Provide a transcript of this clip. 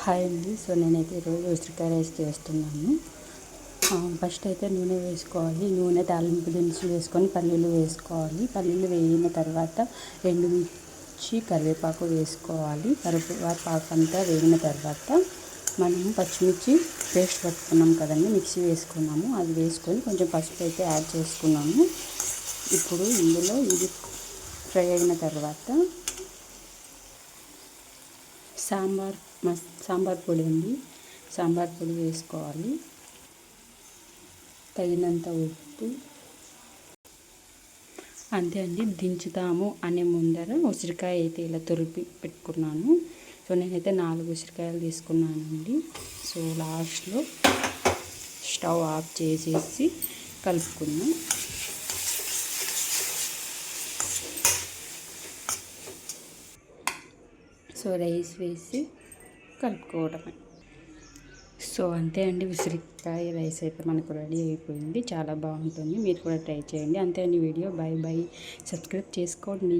Hi అండి. So నేనైతే ఈరోజు ఉసిరికాయ రైస్ చేస్తున్నాను. ఫస్ట్ అయితే నూనె వేసుకోవాలి. నూనె తాలింపు దినుసులు వేసుకొని పల్లీలు వేసుకోవాలి. పల్లీలు వేగిన తర్వాత ఎండుమిర్చి కరివేపాకు వేసుకోవాలి. కరివేపాకు అంతా వేగిన తర్వాత మనం పచ్చిమిర్చి పేస్ట్ పట్టుకున్నాం కదండి, మిక్సీ వేసుకున్నాము. అది వేసుకొని కొంచెం పసుపు అయితే యాడ్ చేసుకున్నాము. ఇప్పుడు ఇందులో ఇది ఫ్రై అయిన తర్వాత సాంబార్ పొడి అండి, సాంబార్ పొడి వేసుకోవాలి. తగినంత ఉప్పు. అంతే అండి. దించుతాము అనే ముందర ఉసిరికాయ అయితే ఇలా తురిపి పెట్టుకున్నాను. సో నేనైతే 4 ఉసిరికాయలు తీసుకున్నానండి. సో లాస్ట్లో స్టవ్ ఆఫ్ చేసేసి కలుపుకున్నాం. సో రైస్ వేసి కలుపుకోవడమే. సో అంతే అండి, ఉసిరికాయ రైస్ అయితే మనకు రెడీ అయిపోయింది. చాలా బాగుంటుంది, మీరు కూడా ట్రై చేయండి. అంతే అండి వీడియో. Bye bye. సబ్స్క్రైబ్ చేసుకోండి.